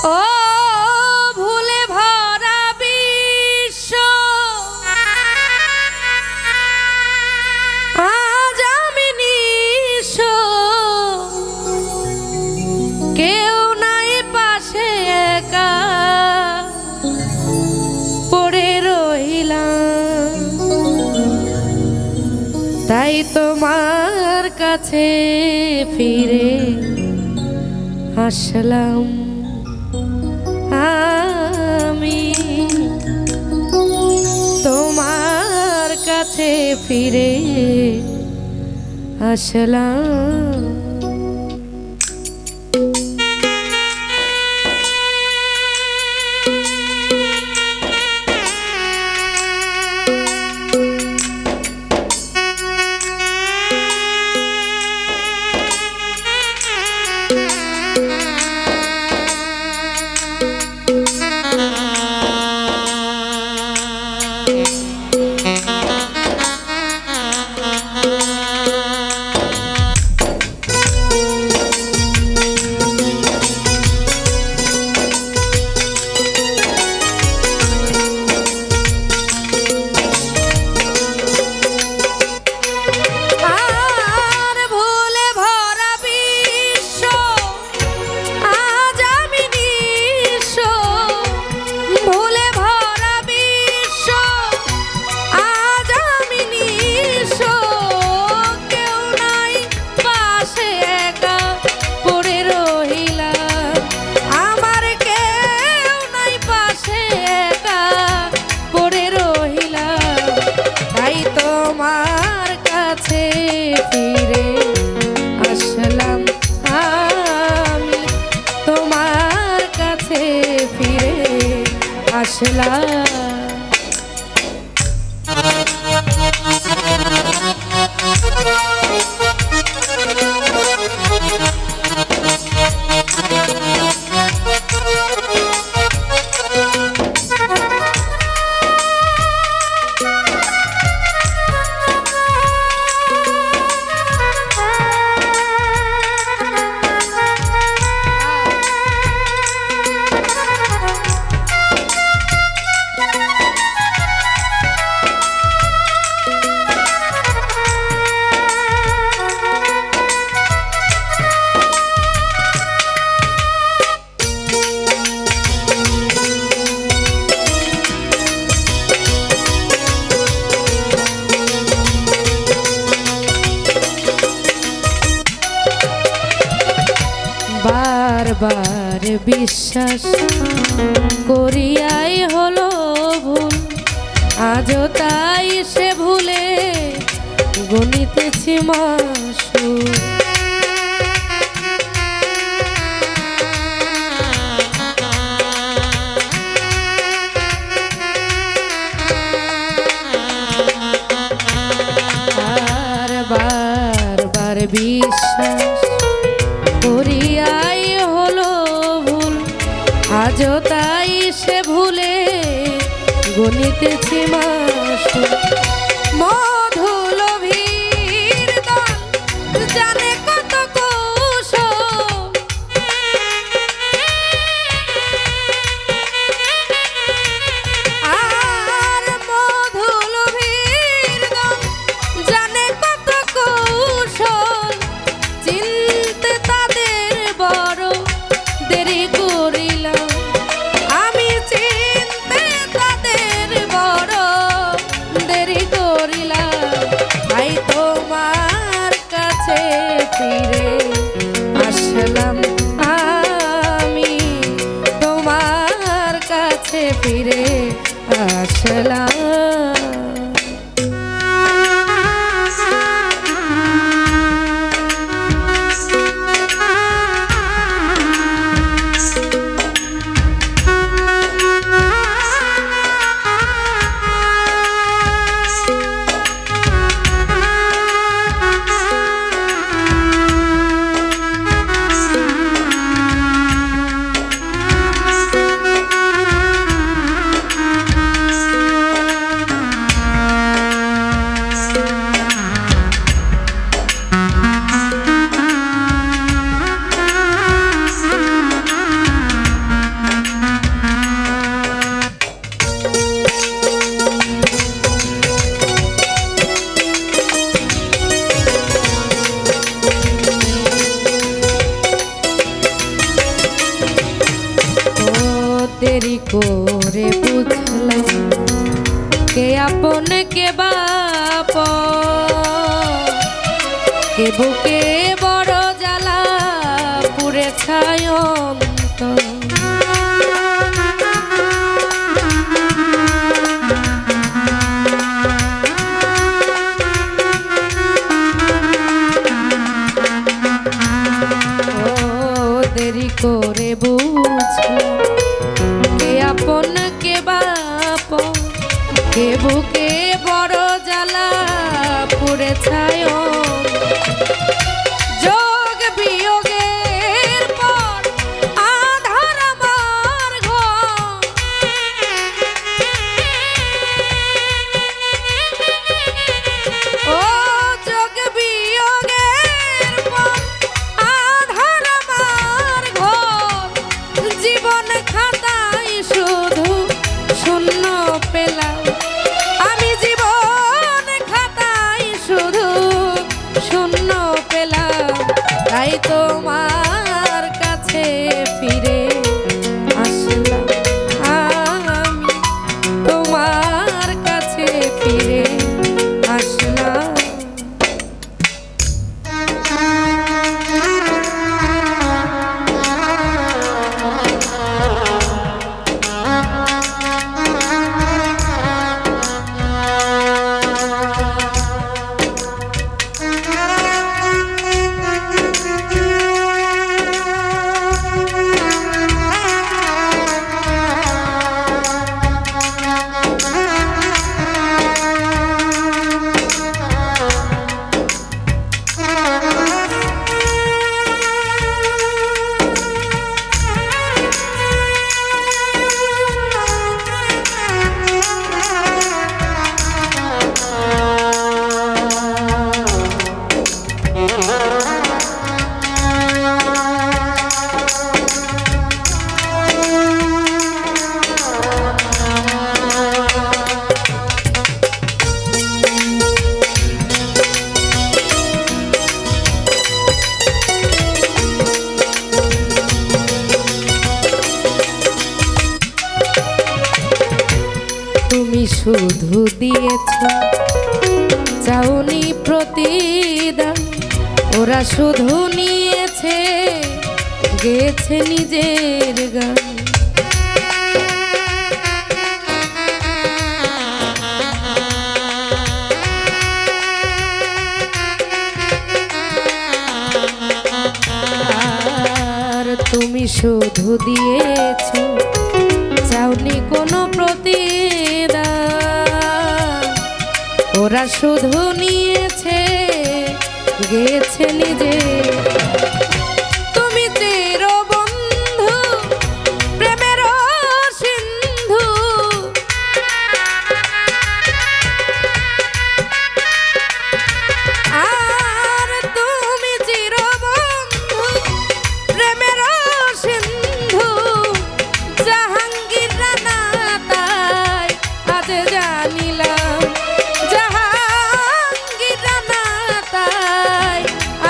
ও ভুলে ভরা বিশ্ব আজ আমি নিঃস্ব, কেউ নাই পাশে একা পড়ে রইলাম। তাই তোমার কাছে ফিরে আসলাম আমি, তোমার কাছে ফিরে আসলাম। বারবার বিশ্বাস করিয়াই হলো ভুল, আজও তাই সে ভুলে গণিতেছি মাসুল। আর বারবার বিশ্বাস করিয়াই হলো ভুল, আজও তাই সে ভুলে গণিতেছি মাসুল। মধু লোভীর দল জানে কত কৌশল, আর মধু লোভীর দল জানে কত কৌশল, চিনতে তাদের বড় দেরি করিলাম আমি, চিনতে তাদের বড় দেরি করিলাম। করে বুঝলাম কে আপন কে বাপ, কে বুকে বড় জ্বালা পুরে ছায় অন্তর। দেরি করে বুঝলাম কে আপন কে বাপ, কে বুকে বড় জ্বালা পুরে ছায়। যোগ বিয়োগের পর আধার আমার ঘর, ও যোগ বিয়োগের পর আধার আমার ঘর। জীবন খাতায় শুধু শূন্য পেলাম, আমি জীবন খাতায় শুধু শূন্য পেলাম। তাই তোমার কাছে ফিরে আসলাম, আমি তোমার কাছে ফিরে আসলাম। তুমি শুধু দিয়েছ চাউনি প্রতিদান, ওরা শুধু নিয়েছে গেছে নিজের গান। আর তুমি শুধু দিয়েছ চাওনি কোনো প্রতিদান, ওরা শুধু নিয়েছে গেছে নিজে। তুমি চির বন্ধু প্রেমের সিন্ধু, আর তুমি চির বন্ধু প্রেমের সিন্ধু। জাহাঙ্গীর রানা তাই আজ জানিলাম, জাহাঙ্গীর রানা তাই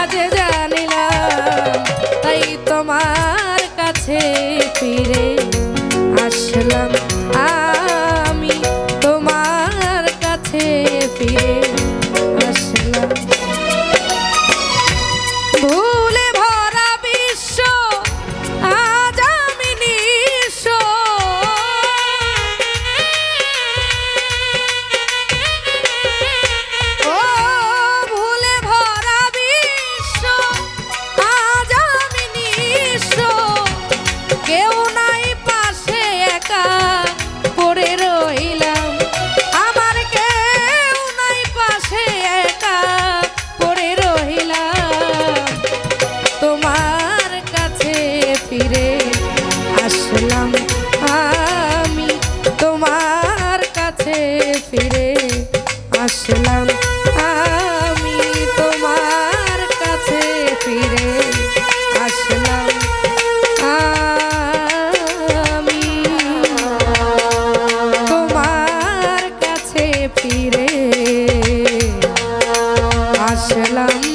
আজ জানিলাম। তাই তোমার কাছে ফিরে আসলাম, আমি তোমার কাছে ফিরে আসলাম। ভুলে ভরা বিশ্ব আজ আমি নিঃস্ব, ও ভুলে ভরা বিশ্ব আজ আমি নিঃস্ব। কেউ নাই পাশে একা পড়ে রইলাম, আমার কেউ নাই পাশে একা পড়ে রইলাম। তোমার কাছে ফিরে আসলাম, আমি তোমার কাছে ফিরে আসলাম, আমি তোমার কাছে ফিরে আসলাম, আমি তোমার কাছে ফিরে আসলাম।